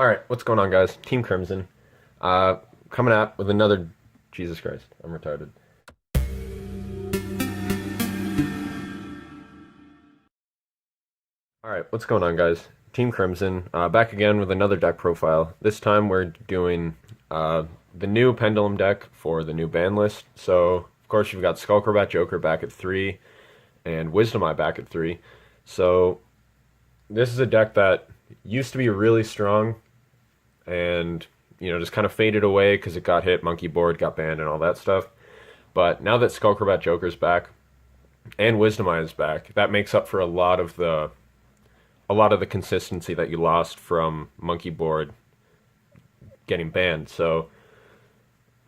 Alright, what's going on, guys? Team Crimson. Coming out with another... Jesus Christ, I'm retarded. Alright, what's going on, guys? Team Crimson, back again with another deck profile. This time we're doing the new Pendulum deck for the new ban list. So, of course, you've got Skullcrobat Joker back at 3, and Wisdom Eye back at 3. So, this is a deck that used to be really strong, and just kind of faded away because it got hit, monkey board, got banned, and all that stuff. But now that Skullcrobat Joker's back and Wisdom Eye is back, that makes up for a lot of the consistency that you lost from monkey board getting banned. So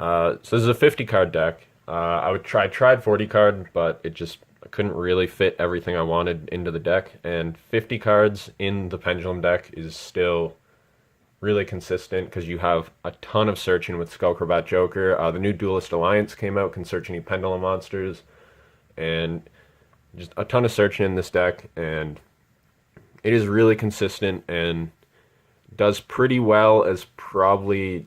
this is a 50 card deck. I tried 40 card, but I couldn't really fit everything I wanted into the deck, and 50 cards in the Pendulum deck is still really consistent because you have a ton of searching with Skullcrobat Joker. The new Duelist Alliance came out, can search any Pendulum monsters, and just a ton of searching in this deck, and it is really consistent and does pretty well as probably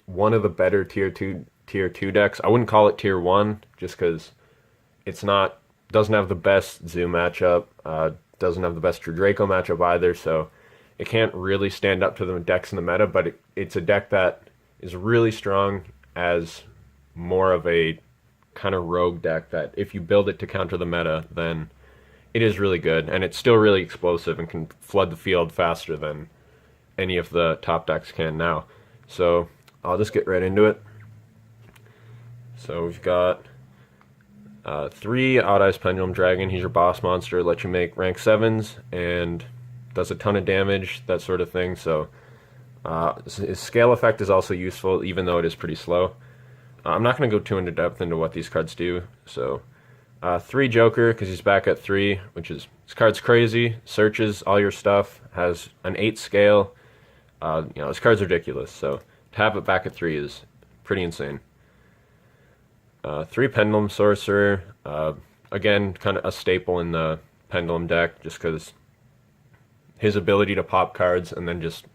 one of the better tier 2 decks. I wouldn't call it tier 1 just because doesn't have the best Zoo matchup, doesn't have the best True Draco matchup either, so it can't really stand up to the decks in the meta, but it's a deck that is really strong as more of a kind of rogue deck that if you build it to counter the meta, then it is really good, and it's still really explosive and can flood the field faster than any of the top decks can now. So I'll just get right into it. So we've got 3 Odd Eyes Pendulum Dragon. He's your boss monster, lets you make rank 7s, and does a ton of damage, that sort of thing. So his scale effect is also useful, even though it is pretty slow. I'm not going to go too into depth into what these cards do. So 3 Joker, because he's back at 3, this card's crazy, searches all your stuff, has an 8 scale. This card's ridiculous, so to have it back at 3 is pretty insane. 3 Pendulum Sorcerer, again, kind of a staple in the Pendulum deck, just because his ability to pop cards and then just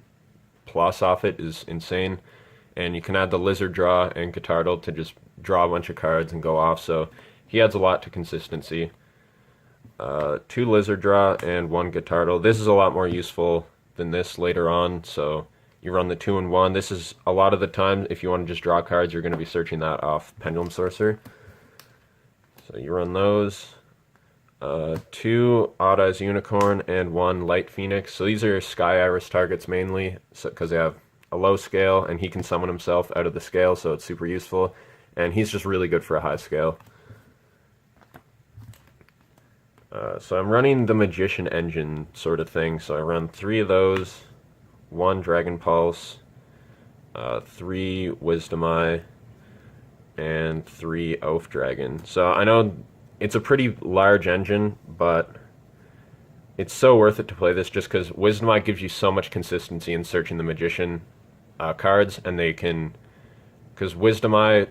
plus off it is insane. And you can add the Lizard Draw and Guitardle to just draw a bunch of cards and go off, so he adds a lot to consistency. 2 Lizard Draw and 1 Guitardle. This is a lot more useful than this later on, so you run the 2-in-1. This is a lot of the time, if you want to just draw cards, you're going to be searching that off Pendulum Sorcerer. So you run those. 2 Odd Eyes Unicorn and 1 Light Phoenix. So these are Sky Iris targets mainly, because they have a low scale, and he can summon himself out of the scale, so it's super useful. And he's just really good for a high scale. So I'm running the Magician engine sort of thing. So I run 3 of those, 1 Dragon Pulse, 3 Wisdom Eye, and 3 Oath Dragon. So I know it's a pretty large engine, but it's so worth it to play this just because Wisdom Eye gives you so much consistency in searching the Magician cards, and because Wisdom Eye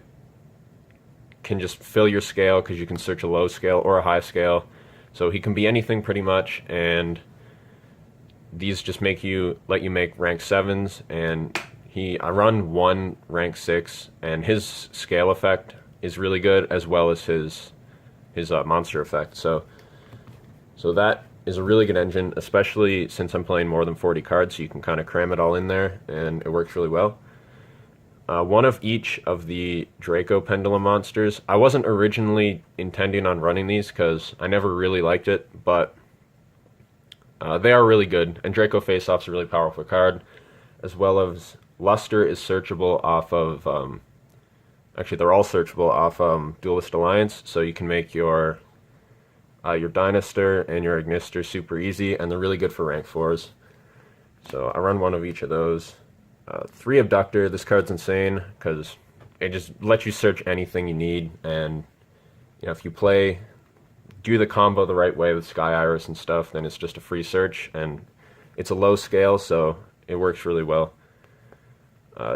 can just fill your scale because you can search a low scale or a high scale. So he can be anything pretty much, and these just let you make rank 7s, and I run 1 rank 6, and his scale effect is really good, as well as his monster effect. So that is a really good engine, especially since I'm playing more than 40 cards, so you can kind of cram it all in there, and it works really well. 1 of each of the Draco Pendulum monsters. I wasn't originally intending on running these because I never really liked it, but they are really good, and Draco Face-Off's a really powerful card, as well as Luster is searchable off of, actually they're all searchable off Duelist Alliance, so you can make your Dynaster and your Ignister super easy, and they're really good for rank 4s. So I run 1 of each of those. 3 Abductor, this card's insane because it just lets you search anything you need, and if you do the combo the right way with Sky Iris and stuff, then it's just a free search, and it's a low scale, so it works really well.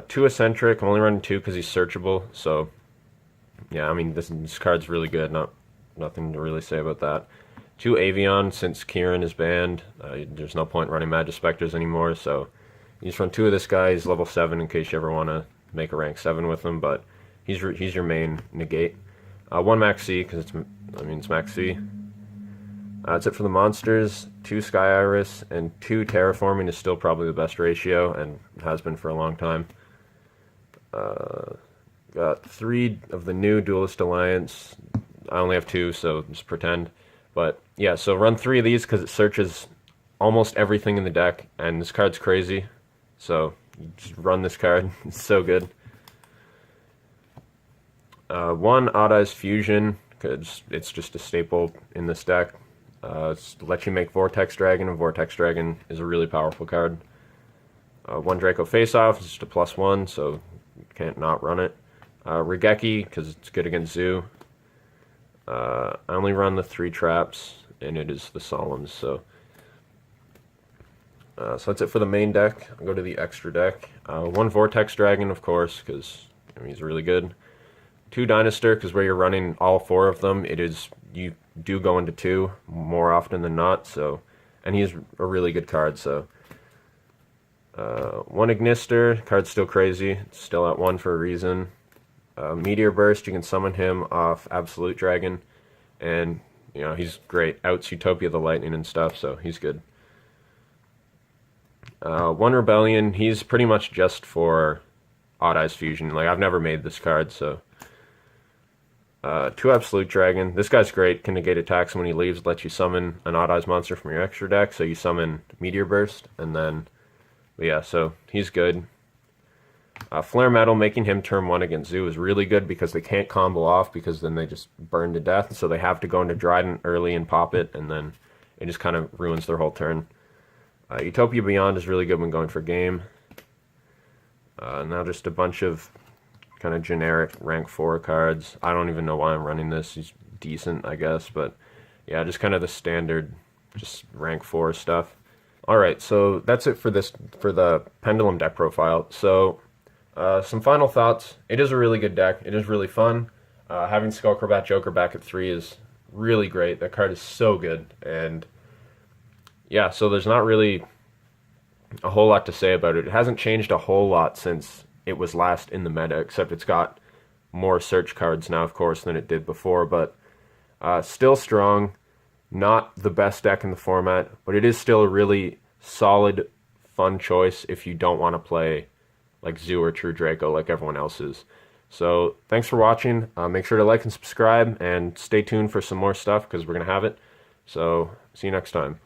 2 Eccentric, I'm only running 2 because he's searchable, so yeah, I mean this card's really good, nothing to really say about that. 2 Avion, since Kieran is banned, there's no point running Magispectors anymore, so You just run 2 of this guy. He's level 7 in case you ever want to make a rank 7 with him, but he's your main negate. 1 max C, because it's max C. That's it for the monsters. 2 Sky Iris and 2 Terraforming is still probably the best ratio, and has been for a long time. Got 3 of the new Duelist Alliance. I only have 2, so just pretend. But yeah, so run 3 of these because it searches almost everything in the deck, and this card's crazy. So you just run this card. It's so good. 1 Odd Eyes Fusion, because it's just a staple in this deck. It lets you make Vortex Dragon, and Vortex Dragon is a really powerful card. 1 Draco Face Off, it's just a +1, so you can't not run it. Regeki, because it's good against Zoo. I only run the 3 traps, and it is the Solemns, so that's it for the main deck. I'll go to the extra deck. 1 Vortex Dragon, of course, because he's really good. 2 Dinosaur, because where you're running all 4 of them, you do go into 2 more often than not. So, and he's a really good card. So, 1 Ignister, card's still crazy. It's still at 1 for a reason. Meteor Burst, you can summon him off Absolute Dragon, and he's great. Outs Utopia the Lightning and stuff, so he's good. 1 Rebellion, he's pretty much just for Odd Eyes Fusion. Like, I've never made this card, so 2 Absolute Dragon. This guy's great. Can negate attacks, and when he leaves, lets you summon an Odd Eyes monster from your extra deck. So you summon Meteor Burst, and then, yeah, so he's good. Flare Metal, making him turn 1 against Zoo is really good because they can't combo off because then they just burn to death. So they have to go into Dryden early and pop it, and then it just kind of ruins their whole turn. Utopia Beyond is really good when going for game. Now just a bunch of kind of generic rank 4 cards. I don't even know why I'm running this. He's decent, I guess, but yeah, just kind of the standard, just rank 4 stuff. Alright, so that's it for the Pendulum deck profile. So, some final thoughts. It is a really good deck. It is really fun. Having Skullcrobat Joker back at 3 is really great. That card is so good, and yeah, so there's not really a whole lot to say about it. It hasn't changed a whole lot since it was last in the meta, except it's got more search cards now, of course, than it did before, but still strong. Not the best deck in the format, but it is still a really solid, fun choice if you don't want to play like Zoo or True Draco like everyone else is. So, thanks for watching. Make sure to like and subscribe, and stay tuned for some more stuff, because we're going to have it. So, see you next time.